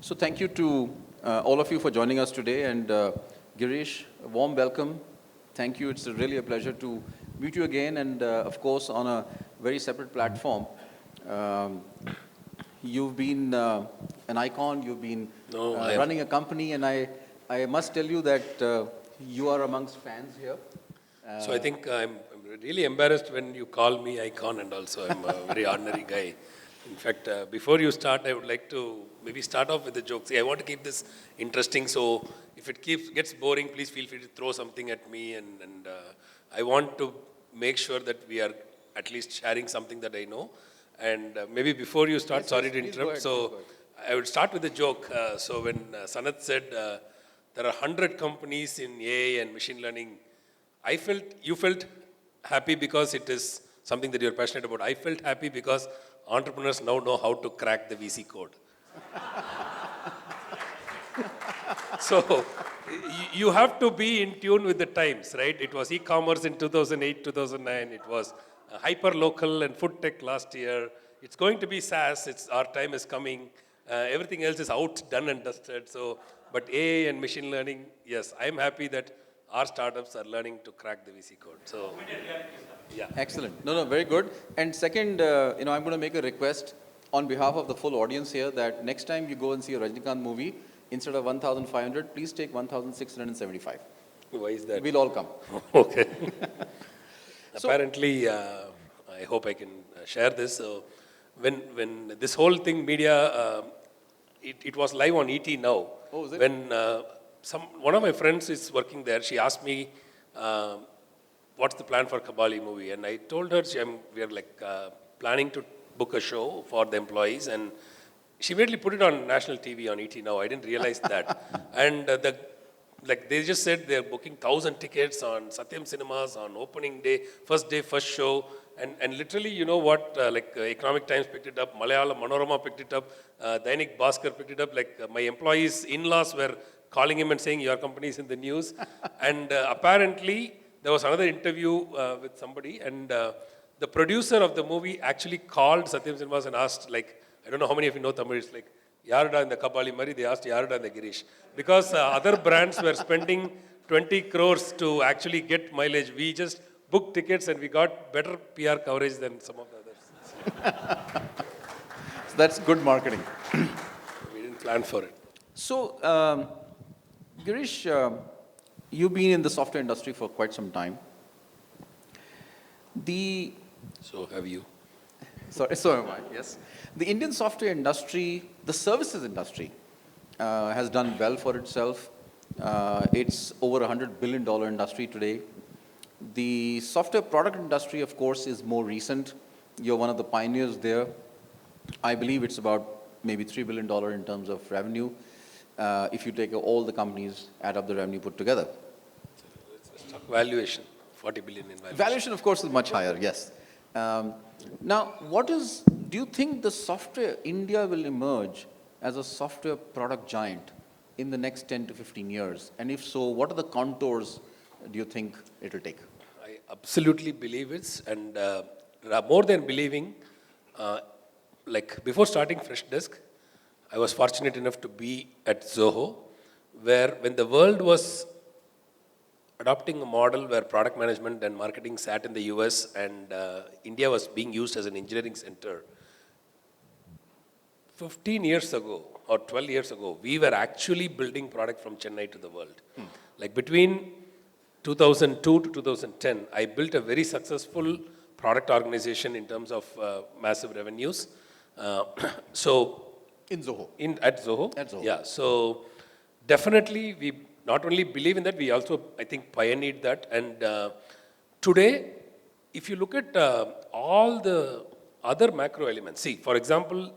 So thank you to all of you for joining us today. And Girish, a warm welcome. Thank you. It's really a pleasure to meet you again. And of course, on a very separate platform. Um, you've been an icon. You've been running a company. And I must tell you that you are amongst fans here. So I think I'm really embarrassed when you call me icon, and also I'm a very ordinary guy. In fact, before you start, I would like to maybe start off with a joke. See, I want to keep this interesting, so if it gets boring, please feel free to throw something at me, and I want to make sure that we are at least sharing something that I know. And maybe before you start, sorry to interrupt, so I would start with a joke. So when Sanath said there are 100 companies in AI and machine learning, you felt happy because it is something that you're passionate about. I felt happy because entrepreneurs now know how to crack the VC code. So you have to be in tune with the times, right? It was e-commerce in 2008, 2009. It was hyper-local and food tech last year. It's going to be SaaS. Our time is coming. Everything else is out, done and dusted. So, but AI and machine learning, yes, I'm happy that our startups are learning to crack the VC code. So, yeah. Excellent. No, very good. And second, I'm going to make a request on behalf of the full audience here that next time you go and see a Rajnikant movie, instead of 1,500, please take 1,675. Why is that? We'll all come. Okay. Apparently, I hope I can share this. So when this whole thing, media, it was live on ET now. Oh, is it? When one of my friends is working there, she asked me, what's the plan for Kabali movie? And I told her we are planning to book a show for the employees, and she immediately put it on national TV on ET now. I didn't realize that. And they just said they're booking 1,000 tickets on Satyam Cinemas on opening day, first show. And literally, you know what, Economic Times picked it up, Malayalam Manorama picked it up, Dainik Bhaskar picked it up, my employees' in-laws were calling him and saying, your company is in the news. And apparently, there was another interview with somebody, and the producer of the movie actually called Satyam Cinemas and asked, I don't know how many of you know Tamil, it's like, Yaruda in the Kabali Mari, they asked Yaruda in the Girish. Because other brands were spending 20 crores to actually get mileage. We just booked tickets and we got better PR coverage than some of the others. So that's good marketing. We didn't plan for it. So, Girish, you've been in the software industry for quite some time. So have you. So am I, yes. The Indian software industry, the services industry, has done well for itself. It's over $100 billion industry today. The software product industry, of course, is more recent. You're one of the pioneers there. I believe it's about maybe $3 billion in terms of revenue. If you take all the companies, add up the revenue put together. Let's talk valuation, 40 billion in valuation. Valuation, of course, is much higher, yes. Now, do you think the software India will emerge as a software product giant in the next 10 to 15 years? And if so, what are the contours do you think it will take? I absolutely believe it, and more than believing, before starting Freshdesk, I was fortunate enough to be at Zoho, where when the world was adopting a model where product management and marketing sat in the US and India was being used as an engineering center, 15 years ago or 12 years ago, we were actually building product from Chennai to the world. Between 2002 to 2010, I built a very successful product organization in terms of massive revenues. In Zoho? At Zoho. At Zoho. Yeah, so definitely we not only believe in that, we also, I think, pioneered that. And today, if you look at all the other macro elements, see, for example,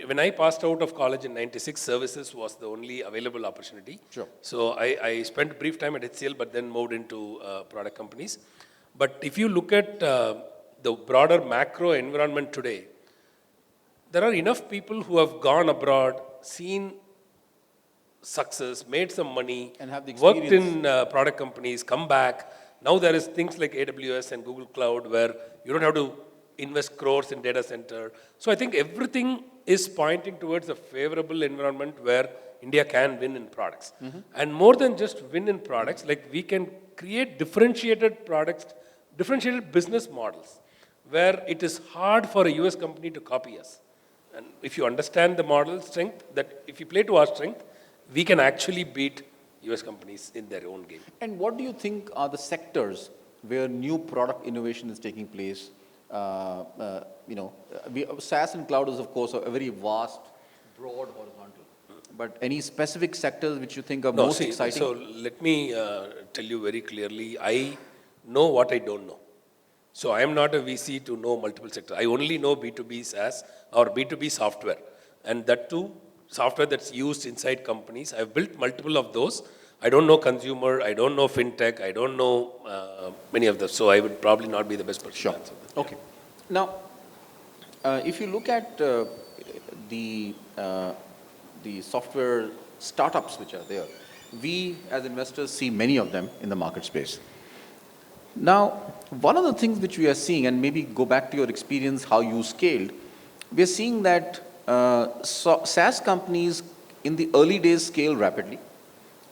when I passed out of college in '96, services was the only available opportunity. Sure. So I spent a brief time at HCL, but then moved into product companies. But if you look at the broader macro environment today, there are enough people who have gone abroad, seen success, made some money, and have the worked in product companies, come back. Now there is things like AWS and Google Cloud where you don't have to invest crores in data center. So I think everything is pointing towards a favorable environment where India can win in products. And more than just win in products, like we can create differentiated products, differentiated business models, where it is hard for a US company to copy us. And if you understand the model strength, that if you play to our strength, we can actually beat US companies in their own game. And what do you think are the sectors where new product innovation is taking place? SaaS and cloud is, of course, a very vast, broad horizontal. But any specific sectors which you think are most exciting? So let me tell you very clearly, I know what I don't know. So I am not a VC to know multiple sectors. I only know B2B SaaS or B2B software. And that too, software that's used inside companies. I've built multiple of those. I don't know consumer, I don't know fintech, I don't know many of those. So I would probably not be the best person to answer that. Okay. Now, if you look at the software startups which are there, we as investors see many of them in the market space. Now, one of the things which we are seeing, and maybe go back to your experience, how you scaled, we are seeing that SaaS companies in the early days scale rapidly,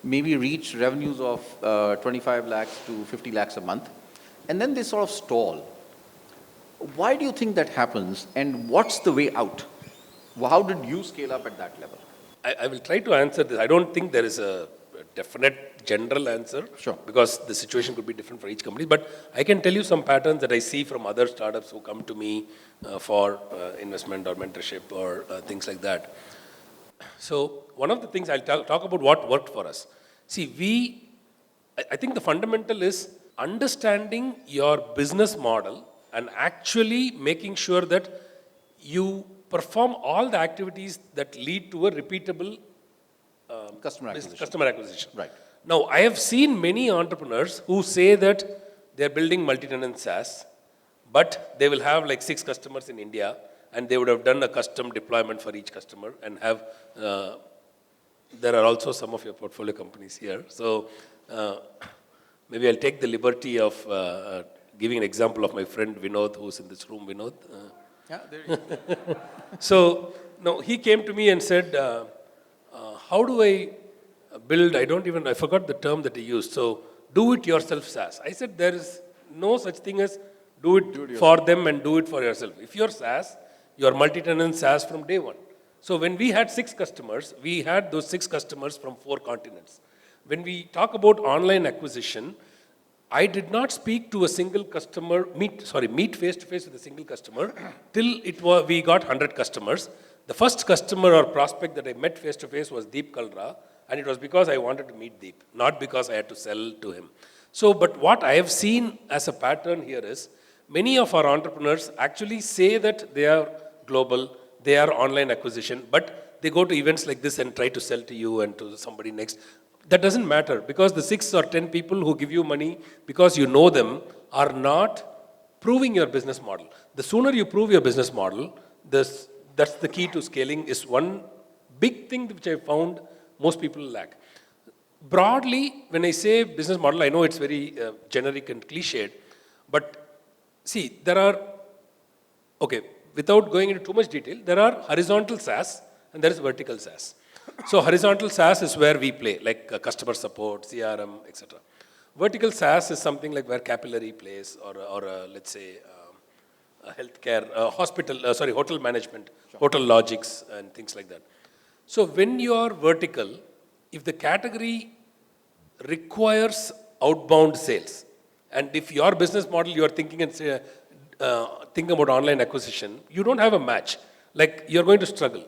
maybe reach revenues of 25 lakhs to 50 lakhs a month, and then they sort of stall. Why do you think that happens, and what's the way out? How did you scale up at that level? I will try to answer this. I don't think there is a definite general answer. Sure. Because the situation could be different for each company. But I can tell you some patterns that I see from other startups who come to me for investment or mentorship or things like that. So one of the things I'll talk about what worked for us. See, I think the fundamental is understanding your business model and actually making sure that you perform all the activities that lead to a repeatable customer acquisition. Right. Now, I have seen many entrepreneurs who say that they're building multi-tenant SaaS, but they will have like 6 customers in India, and they would have done a custom deployment for each customer and have, there are also some of your portfolio companies here. So maybe I'll take the liberty of giving an example of my friend Vinod, who's in this room. Vinod. Yeah, there you go. So, no, he came to me and said, how do I build, I forgot the term that he used. So, do it yourself SaaS. I said, there is no such thing as do it for them and do it for yourself. If you're SaaS, you're multi-tenant SaaS from day one. So, when we had 6 customers, we had those 6 customers from 4 continents. When we talk about online acquisition, I did not speak to a single customer, meet face to face with a single customer till we got 100 customers. The first customer or prospect that I met face to face was Deep Kalra, and it was because I wanted to meet Deep, not because I had to sell to him. So, but what I have seen as a pattern here is many of our entrepreneurs actually say that they are global, they are online acquisition, but they go to events like this and try to sell to you and to somebody next. That doesn't matter, because the 6 or 10 people who give you money because you know them are not proving your business model. The sooner you prove your business model, that's the key to scaling, is one big thing which I found most people lack. Broadly, when I say business model, I know it's very generic and cliched, but see, without going into too much detail, there are horizontal SaaS and there is vertical SaaS. So horizontal SaaS is where we play, like customer support, CRM, etc. Vertical SaaS is something like where Capillary plays, or let's say a healthcare, hotel management, hotel logics, and things like that. So when you are vertical, if the category requires outbound sales, and if your business model you are thinking and say, thinking about online acquisition, you don't have a match. Like you're going to struggle.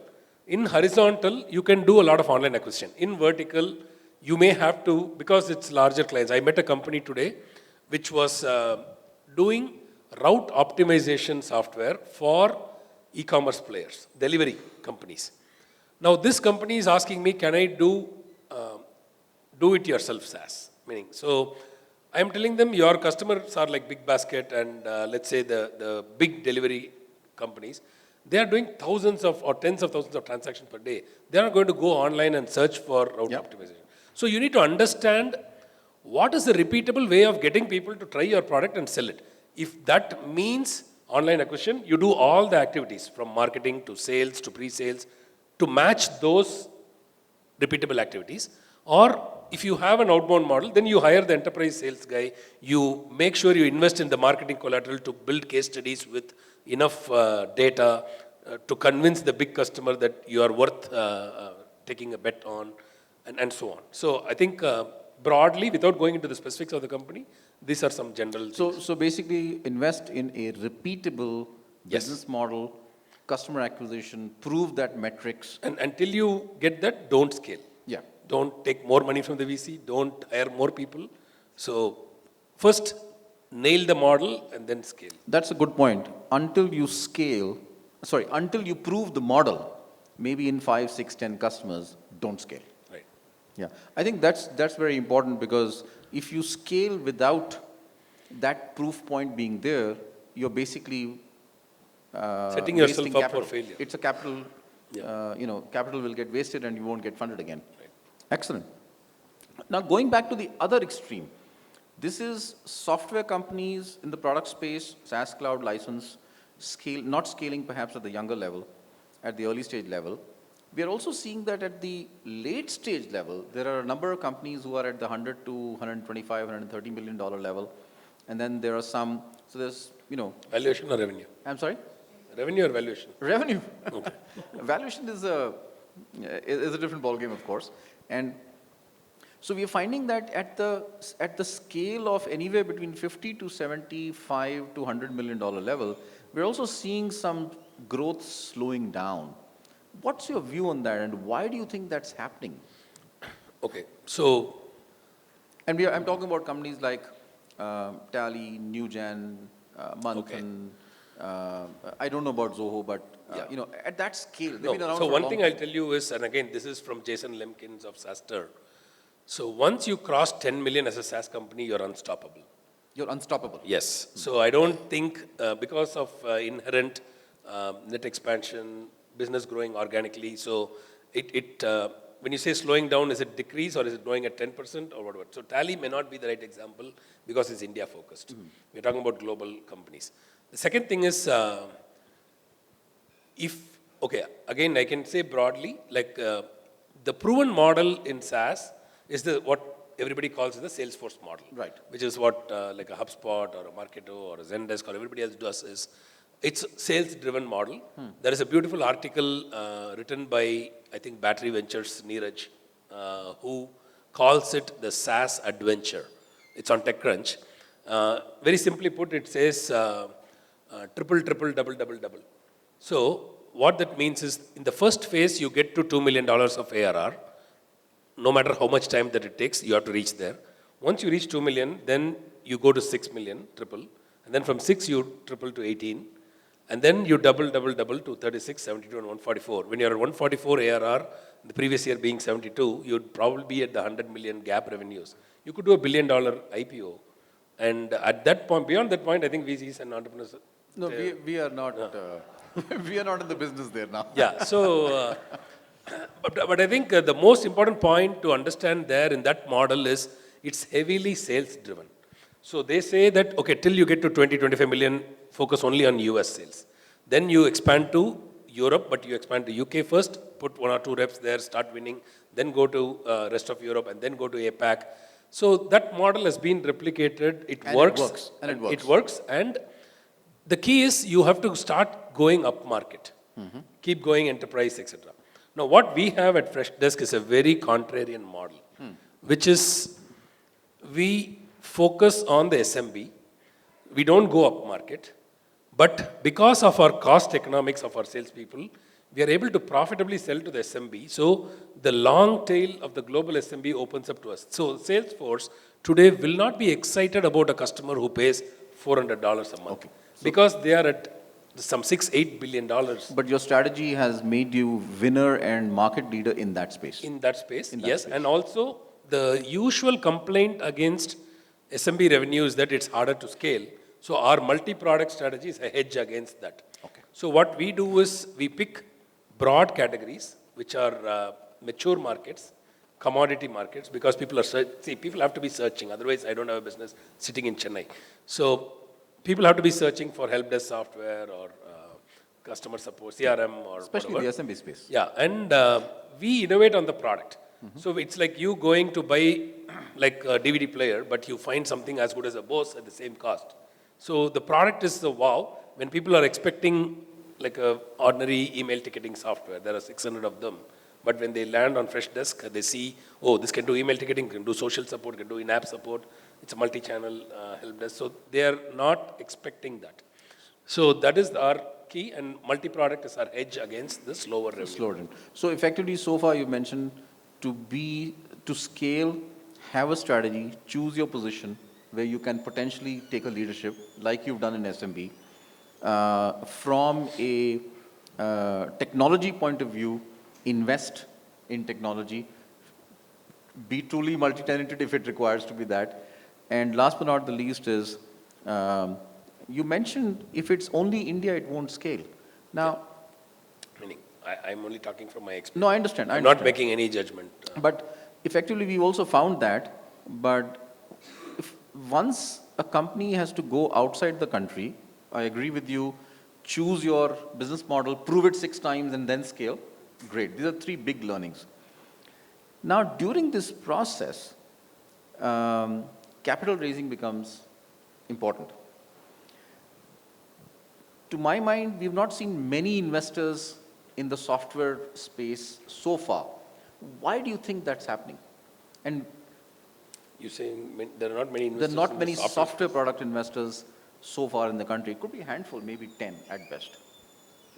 In horizontal, you can do a lot of online acquisition. In vertical, you may have to, because it's larger clients. I met a company today which was doing route optimization software for e-commerce players, delivery companies. Now, this company is asking me, can I do it yourself SaaS? Meaning, so I'm telling them your customers are like Big Basket and let's say the big delivery companies. They are doing thousands of or tens of thousands of transactions per day. They are not going to go online and search for route optimization. So you need to understand what is the repeatable way of getting people to try your product and sell it. If that means online acquisition, you do all the activities from marketing to sales to pre-sales to match those repeatable activities. Or if you have an outbound model, then you hire the enterprise sales guy. You make sure you invest in the marketing collateral to build case studies with enough data to convince the big customer that you are worth taking a bet on, and so on. So I think broadly, without going into the specifics of the company, these are some general things. So basically, invest in a repeatable Yes. business model, customer acquisition, prove that metrics. And until you get that, don't scale. Yeah. Don't take more money from the VC. Don't hire more people. So first, nail the model and then scale. That's a good point. Until you scale, until you prove the model, maybe in 5, 6, 10 customers, don't scale. Right. Yeah, I think that's very important, because if you scale without that proof point being there, you're basically Setting yourself wasting up capital. for failure. It's a capital. Yeah. Capital will get wasted and you won't get funded again. Right. Excellent. Now going back to the other extreme, this is software companies in the product space, SaaS cloud license, not scaling perhaps at the younger level, at the early stage level. We are also seeing that at the late stage level, there are a number of companies who are at the 100 to 125, $130 million level. And then there are some, so there's, Valuation or revenue? I'm sorry? Revenue or valuation? Revenue. Okay. Valuation is a different ballgame, of course. And so we are finding that at the scale of anywhere between 50 to 75 to $100 million level, we're also seeing some growth slowing down. What's your view on that, and why do you think that's happening? Okay, so. And I'm talking about companies like Tally, NewGen, Manthan. I don't know about Zoho, but at that scale, they've been around So for a one long thing time. I'll tell you is, and again, this is from Jason Lemkins of SaaStr. So once you cross 10 million as a SaaS company, you're unstoppable. You're unstoppable. Yes. So I don't think because of inherent net expansion, business growing organically. So when you say slowing down, is it decrease or is it growing at 10% or whatever? So Tally may not be the right example because it's India focused. We're talking about global companies. The second thing is, again, I can say broadly, like the proven model in SaaS is what everybody calls the Salesforce model. Right. Which is what like a HubSpot or a Marketo or a Zendesk or everybody else does is, it's sales-driven model. There is a beautiful article written by, I think, Battery Ventures, Neeraj, who calls it the SaaS adventure. It's on TechCrunch. Very simply put, it says triple, triple, double, double, double. So what that means is, in the first phase, you get to $2 million of ARR. No matter how much time that it takes, you have to reach there. Once you reach 2 million, then you go to 6 million, triple. And then from 6, you triple to 18. And then you double to 36, 72, and 144. When you're at 144 ARR, the previous year being 72, you'd probably be at the 100 million gap revenues. You could do $1 billion IPO. And at that point, beyond that point, I think VCs and entrepreneurs. No, we are not. We are not in the business there now. Yeah. So, but I think the most important point to understand there in that model is it's heavily sales driven. So they say that, okay, till you get to 20, 25 million, focus only on US sales. Then you expand to Europe, but you expand to UK first, put 1 or 2 reps there, start winning, then go to rest of Europe, and then go to APAC. So that model has been replicated. It works. It works. And the key is you have to start going up market. Keep going enterprise, etc. Now, what we have at Freshdesk is a very contrarian model, which is we focus on the SMB. We don't go up market. But because of our cost economics of our salespeople, we are able to profitably sell to the SMB. So the long tail of the global SMB opens up to us. So Salesforce today will not be excited about a customer who pays $400 a month. Okay. Because they are at some $6-8 billion. But your strategy has made you winner and market leader in that space. In that space, yes. And also the usual complaint against SMB revenue is that it's harder to scale. So our multi-product strategy is a hedge against that. Okay. So what we do is we pick broad categories, which are mature markets, commodity markets, because people are people have to be searching. Otherwise, I don't have a business sitting in Chennai. So people have to be searching for help desk software or customer support, CRM or Especially whatever. the SMB space. Yeah, and we innovate on the product. So it's like you going to buy like a DVD player, but you find something as good as a Bose at the same cost. So the product is the wow. When people are expecting like a ordinary email ticketing software, there are 600 of them. But when they land on Freshdesk, they see, oh, this can do email ticketing, can do social support, can do in-app support. It's a multi-channel help desk. So they are not expecting that. So that is our key, and multi-product is our hedge against the slower revenue. Slower down. So effectively, so far you mentioned to scale, have a strategy, choose your position where you can potentially take a leadership, like you've done in SMB. From a technology point of view, invest in technology, be truly multi-tenanted if it requires to be that. And last but not the least is, you mentioned if it's only India, it won't scale. Now, Meaning, I'm only talking from my experience. no, I understand. I'm not making any judgment. But effectively, we also found that, but if once a company has to go outside the country, I agree with you, choose your business model, prove it 6 times and then scale, great. These are 3 big learnings. Now, during this process, capital raising becomes important. To my mind, we've not seen many investors in the software space so far. Why do you think that's happening? And You're saying there are not many there investors are not in many the software product investors so far in the country. It could be a handful, maybe 10 at best.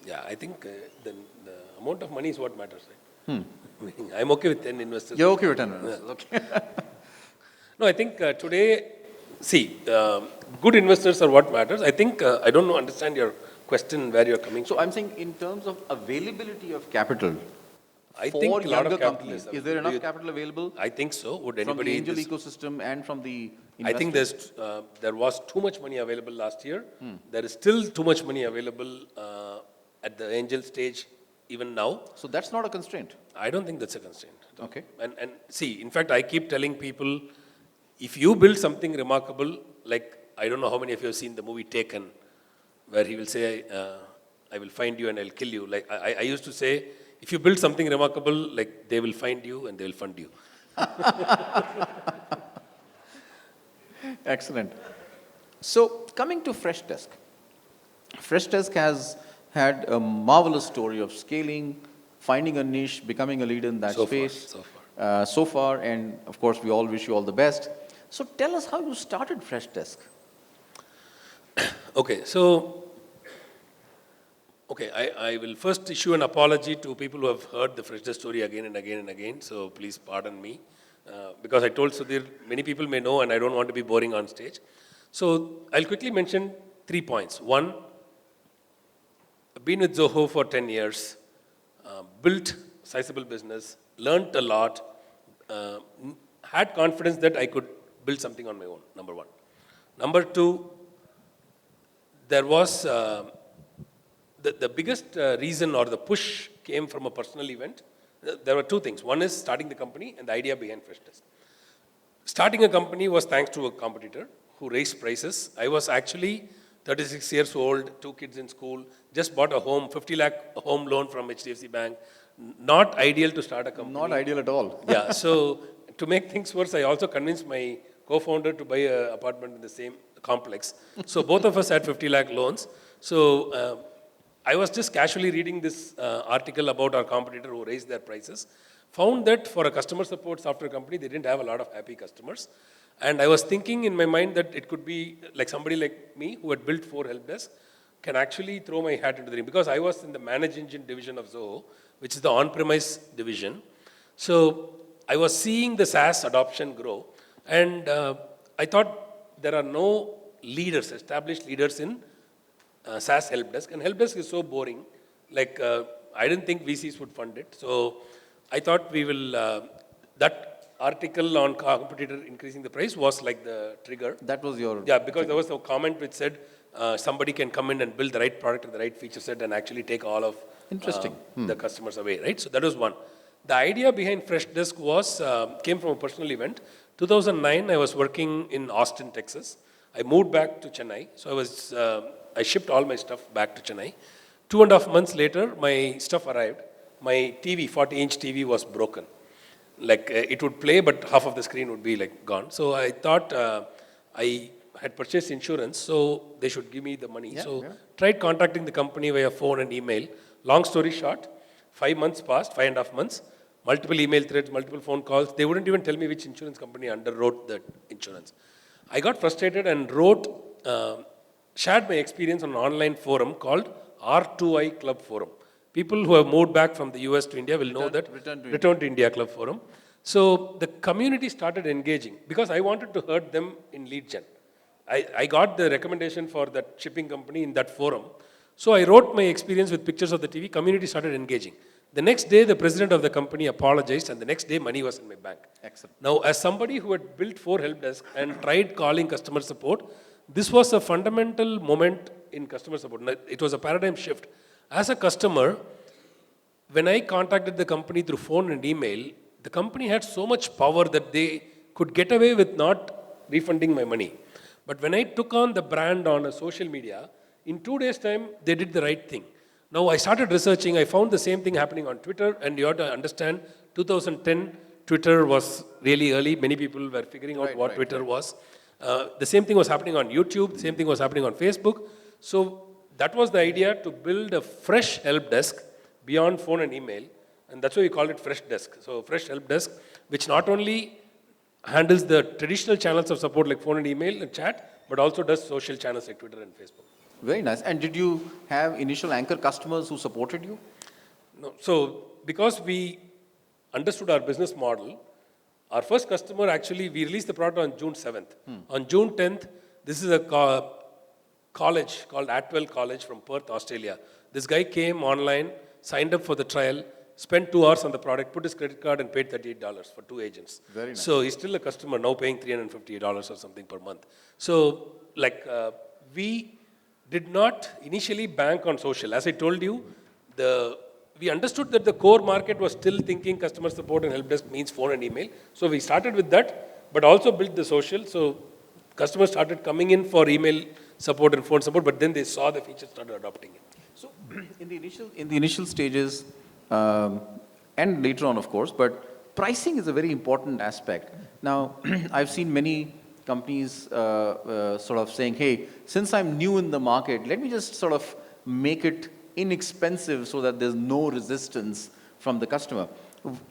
Yeah, I think the amount of money is what matters, right? Meaning, I'm okay with 10 investors. You're okay with 10 investors, okay. No, I think today, see, good investors are what matters. I think, I don't know, understand your question where you're coming So from. I'm saying in terms of availability of capital I for think a lot of younger capital companies, is is there enough available. capital available I think so. Would from the anybody in angel this, ecosystem and from the I think investors? there was too much money available last year. There is still too much money available at the angel stage even now. So that's not a constraint. I don't think that's a constraint. Okay. And see, in fact, I keep telling people, if you build something remarkable, like I don't know how many of you have seen the movie Taken, where he will say, I will find you and I'll kill you. Like I used to say, if you build something remarkable, like they will find you and they will fund you. Excellent. So coming to Freshdesk. Freshdesk has had a marvelous story of scaling, finding a niche, becoming a leader in that space. So far, and of course, we all wish you all the best. So tell us how you started Freshdesk. Okay, so, I will first issue an apology to people who have heard the Freshdesk story again and again and again, so please pardon me. Because I told Sudhir, many people may know and I don't want to be boring on stage. So I'll quickly mention 3 points. One, I've been with Zoho for 10 years, built sizable business, learned a lot, had confidence that I could build something on my own, number one. Number two, there was the biggest reason or the push came from a personal event. There were 2 things. One is starting the company and the idea behind Freshdesk. Starting a company was thanks to a competitor who raised prices. I was actually 36 years old, 2 kids in school, just bought a home, 50 lakh home loan from HDFC Bank. Not ideal to start a company. Not ideal at all. Yeah, so to make things worse, I also convinced my co-founder to buy an apartment in the same complex. So both of us had 50 lakh loans. So I was just casually reading this article about our competitor who raised their prices. Found that for a customer support software company, they didn't have a lot of happy customers. And I was thinking in my mind that it could be like somebody like me who had built 4 help desks can actually throw my hat into the ring. Because I was in the managed engine division of Zoho, which is the on-premise division. So I was seeing the SaaS adoption grow. And I thought there are no leaders, established leaders in SaaS help desk. And help desk is so boring. Like, I didn't think VCs would fund it. So I thought we will, that article on competitor increasing the price was like the trigger. That was your... Yeah, because there was a comment which said somebody can come in and build the right product and the right feature set and actually take all of Interesting. The customers away, right? So that was one. The idea behind Freshdesk was, came from a personal event. 2009, I was working in Austin, Texas. I moved back to Chennai. So I shipped all my stuff back to Chennai. 2.5 months later, my stuff arrived. My TV, 40-inch TV was broken. Like it would play, but half of the screen would be like gone. So I thought I had purchased insurance, so they should give me the money. Tried contacting the company via phone and email. Long story short, 5 months passed, 5.5 months, multiple email threads, multiple phone calls. They wouldn't even tell me which insurance company underwrote the insurance. I got frustrated and shared my experience on an online forum called R2I Club Forum. People who have moved back from the US to India will know that Return to India Club Forum. So the community started engaging because I wanted to hurt them in lead gen. I got the recommendation for that shipping company in that forum. So I wrote my experience with pictures of the TV. Community started engaging. The next day, the president of the company apologized, and the next day, money was in my bank. Excellent. Now, as somebody who had built 4 help desks and tried calling customer support, this was a fundamental moment in customer support. It was a paradigm shift. As a customer, when I contacted the company through phone and email, the company had so much power that they could get away with not refunding my money. But when I took on the brand on a social media, in 2 days' time, they did the right thing. Now I started researching, I found the same thing happening on Twitter, and you have to understand, 2010, Twitter was really early. Many people were figuring out what Twitter was. The same thing was happening on YouTube, the same thing was happening on Facebook. So that was the idea, to build a fresh help desk beyond phone and email, and that's why we called it Freshdesk. So Fresh Help Desk, which not only handles the traditional channels of support like phone and email and chat, but also does social channels like Twitter and Facebook. Very nice. And did you have initial anchor customers who supported you? No. So because we understood our business model, our first customer, actually, we released the product on June 7th. On June 10th, this is a college called Atwell College from Perth, Australia. This guy came online, signed up for the trial, spent 2 hours on the product, put his credit card and paid $38 for 2 agents. Very nice. So he's still a customer, now paying $358 or something per month. So we did not initially bank on social. As I told you, we understood that the core market was still thinking customer support and help desk means phone and email. So we started with that, but also built the social. So customers started coming in for email support and phone support, but then they saw the feature, started adopting it. So in the initial stages, and later on, of course, but pricing is a very important aspect. Now, I've seen many companies sort of saying, hey, since I'm new in the market, let me just sort of make it inexpensive so that there's no resistance from the customer.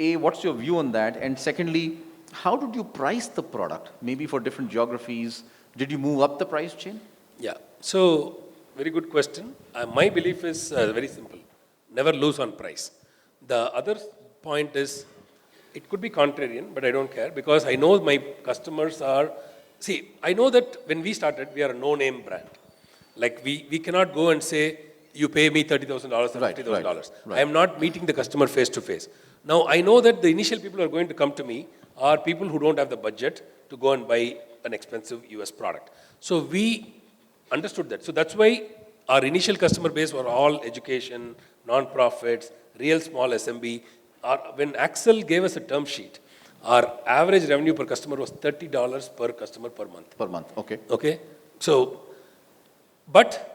A, what's your view on that? And secondly, how did you price the product? Maybe for different geographies, did you move up the price chain? Yeah. So, very good question. My belief is very simple. Never lose on price. The other point is, it could be contrarian, but I don't care, because I know my customers are... See, I know that when we started, we are a no-name brand. Like, we cannot go and say, you pay me $30,000 or $50,000. I am not meeting the customer face-to-face. Now, I know that the initial people who are going to come to me are people who don't have the budget to go and buy an expensive US product. So we understood that. So that's why our initial customer base were all education, non-profits, real small SMB. When Axel gave us a term sheet, our average revenue per customer was $30 per customer per month. Per month, okay. Okay. So, but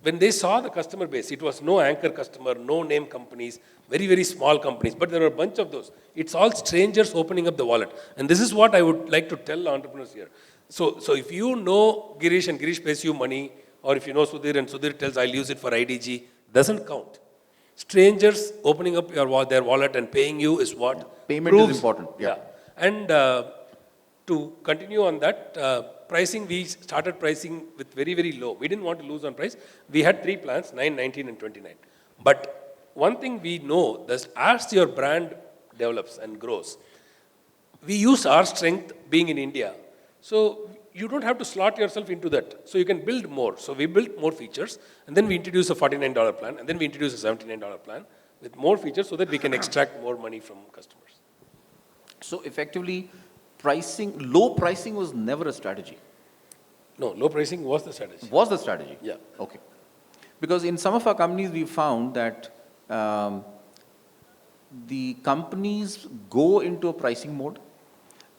when they saw the customer base, it was no anchor customer, no name companies, very, very small companies, but there were a bunch of those. It's all strangers opening up the wallet. And this is what I would like to tell entrepreneurs here. So if you know Girish and Girish pays you money, or if you know Sudhir and Sudhir tells I'll use it for IDG, doesn't count. Strangers opening up their wallet and paying you is what Payment proves, is important. Yeah. And to continue on that, pricing, we started pricing with very, very low. We didn't want to lose on price. We had 3 plans, 9, 19, and 29. But one thing we know that as your brand develops and grows, we use our strength being in India. So you don't have to slot yourself into that. So you can build more. So we built more features, and then we introduced a $49 plan, and then we introduced a $79 plan with more features so that we can extract more money from customers. So effectively, low pricing was never a strategy. No, low pricing was the strategy. Was the strategy? Yeah. Okay. Because in some of our companies, we found that the companies go into a pricing mode,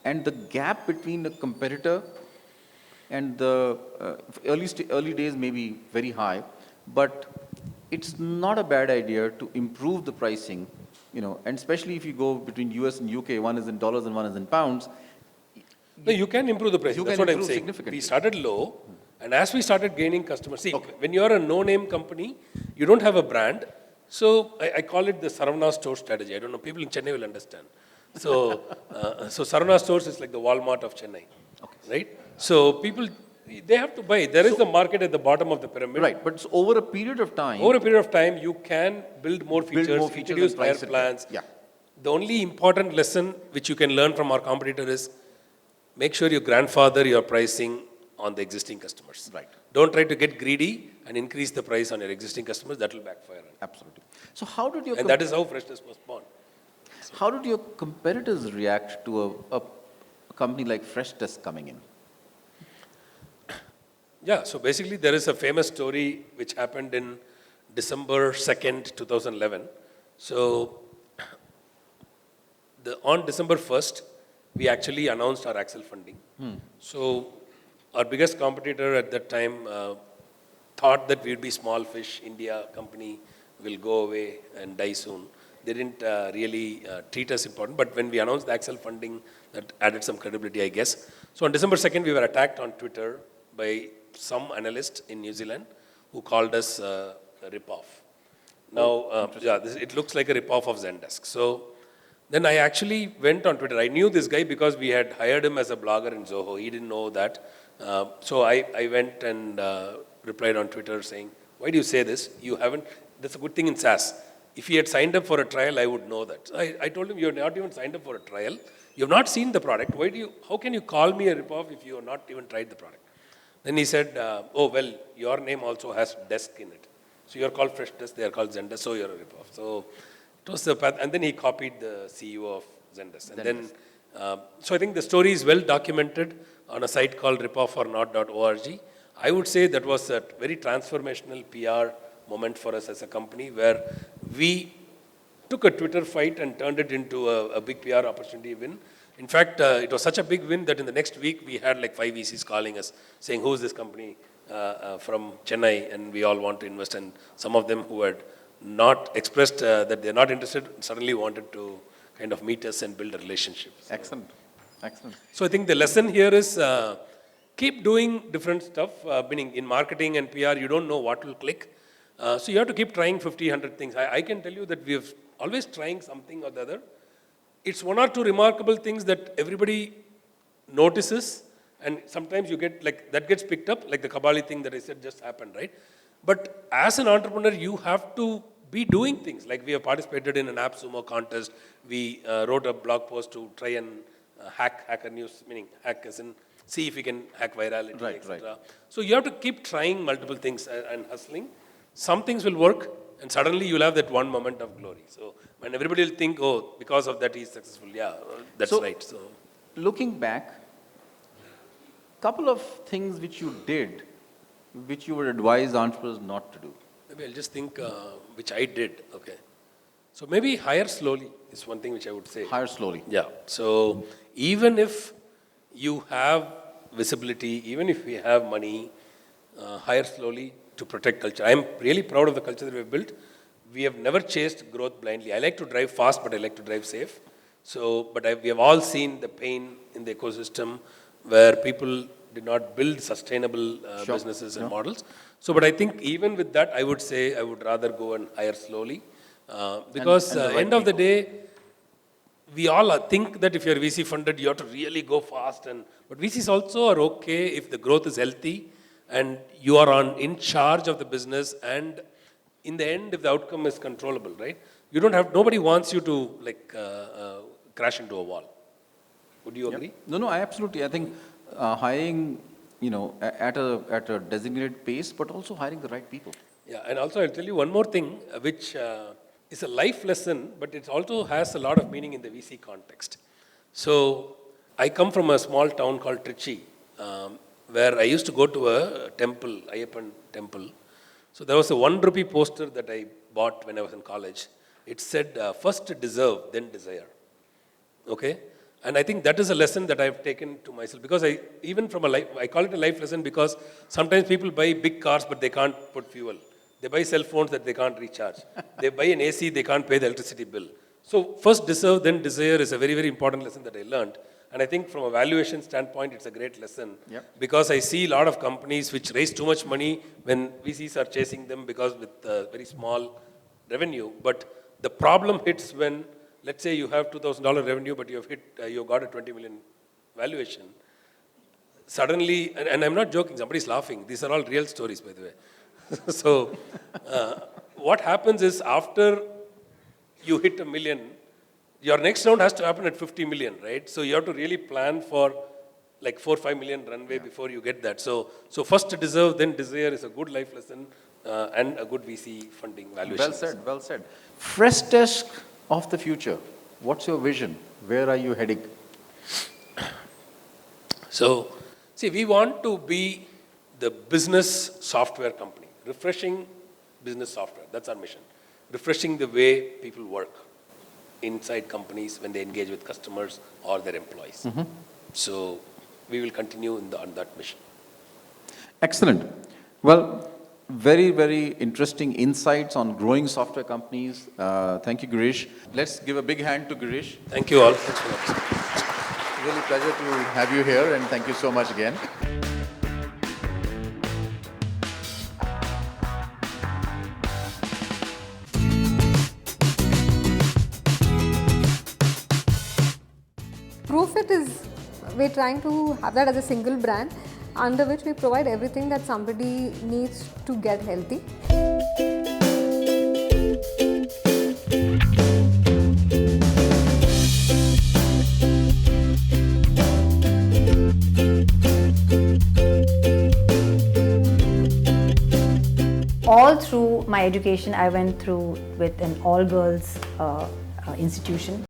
and the gap between the competitor and the early days may be very high, but it's not a bad idea to improve the pricing, and especially if you go between US and UK, one is in dollars and one is in pounds. No, you can improve the pricing. You That's can what I'm improve saying. significantly. We started low, and as we started gaining customers, see, Okay. when you're a no-name company, you don't have a brand. So I call it the Saravana store strategy. I don't know, people in Chennai will understand. So, so Saravana stores is like the Walmart of Chennai, right? So people, they have to buy. There is the market at the bottom of the pyramid. Right, but it's over a period of time. Over a period of time, you can build more features, more features introduce and higher price it plans. Yeah. The only important lesson which you can learn from our competitor is make sure you grandfather your pricing on the existing customers. Right. Don't try to get greedy and increase the price on your existing customers. That will backfire. Absolutely. So how did your And that is how Freshdesk was born. how did your competitors react to a company like Freshdesk coming in? Yeah, so basically there is a famous story which happened in December 2nd, 2011. So on December 1st, we actually announced our Axel funding. So our biggest competitor at that time thought that we would be small fish, India company will go away and die soon. They didn't really treat us important, but when we announced the Axel funding, that added some credibility, I guess. So on December 2nd, we were attacked on Twitter by some analyst in New Zealand who called us a rip-off. Now, it looks like a rip-off of Zendesk. So then I actually went on Twitter. I knew this guy because we had hired him as a blogger in Zoho. He didn't know that. So I went and replied on Twitter saying, why do you say this? You haven't, that's a good thing in SaaS. If he had signed up for a trial, I would know that. So I told him, you have not even signed up for a trial. You have not seen the product. How can you call me a rip-off if you have not even tried the product? Then he said, oh, well, your name also has desk in it. So you're called Freshdesk, they are called Zendesk, so you're a rip-off. So it was the path. And then he copied the CEO of Zendesk. And then, so I think the story is well documented on a site called ripoffornot.org. I would say that was a very transformational PR moment for us as a company where we took a Twitter fight and turned it into a big PR opportunity win. In fact, it was such a big win that in the next week we had like 5 VCs calling us saying, who's this company from Chennai, and we all want to invest. And some of them who had not expressed that they're not interested suddenly wanted to kind of meet us and build a relationship. So, Excellent. Excellent. so I think the lesson here is keep doing different stuff, meaning in marketing and PR, you don't know what will click. So you have to keep trying 50, 100 things. I can tell you that we have always trying something or the other. It's one or two remarkable things that everybody notices, and sometimes you get like that gets picked up, like the Kabali thing that I said just happened, right? But as an entrepreneur, you have to be doing things. Like we have participated in an AppSumo contest. We wrote a blog post to try and hacker news, meaning hack as in see if we can hack virality, Right, etc. So you have to keep trying multiple things and hustling. Some things will work, and suddenly you'll have that one moment of glory. So when everybody will think, oh, because of that he's successful. Yeah, that's So- right. So Looking back, couple of things which you did, which you would advise entrepreneurs not to do. maybe I'll just think which I did. Okay. So maybe hire slowly is one thing which I would say. Hire slowly. Yeah. So even if you have visibility, even if we have money, hire slowly to protect culture. I'm really proud of the culture that we've built. We have never chased growth blindly. I like to drive fast, but I like to drive safe. So, we have all seen the pain in the ecosystem where people did not build sustainable Sure. businesses and Yeah. models. So, but I think even with that, I would say I would rather go and hire slowly because and the right end of the day, we all think that if you're VC funded, you have to really go fast. But VCs also are okay if the growth is healthy and you are in charge of the business, and in the end, if the outcome is controllable, right? You don't have, nobody wants you to crash into a wall. Would you agree? No, I absolutely. I think hiring, at a designated pace, but also hiring the right people. Yeah, and also I'll tell you one more thing, which is a life lesson, but it also has a lot of meaning in the VC context. So I come from a small town called Trichy, where I used to go to a temple, Ayyappan temple. So there was a 1 rupee poster that I bought when I was in college. It said, first deserve, then desire. Okay? And I think that is a lesson that I've taken to myself, because even from a life, I call it a life lesson, because sometimes people buy big cars but they can't put fuel. They buy cell phones that they can't recharge. They buy an AC, they can't pay the electricity bill. So first deserve, then desire is a very, very important lesson that I learned. And I think from a valuation standpoint, it's a great lesson. Yep. Because I see a lot of companies which raise too much money when VCs are chasing them because with very small revenue. But the problem hits when, let's say you have $2,000 revenue, but you've got a 20 million valuation. Suddenly, and I'm not joking, somebody's laughing. These are all real stories, by the way. So what happens is, after you hit $1 million, your next round has to happen at 50 million, right? So you have to really plan for like 4-5 million runway before you get that. So first deserve, then desire is a good life lesson and a good VC funding valuation. Well said, well said. Freshdesk of the future. What's your vision? Where are you heading? So, see, we want to be the business software company, refreshing business software. That's our mission. Refreshing the way people work inside companies when they engage with customers or their employees. So we will continue on that mission. Excellent. Well, very, very interesting insights on growing software companies. Thank you, Girish. Let's give a big hand to Girish. Thank you all. Thanks for that. Really pleasure to have you here, and thank you so much again. ProFit is, we're trying to have that as a single brand under which we provide everything that somebody needs to get healthy. All through my education, I went through with an all-girls institution.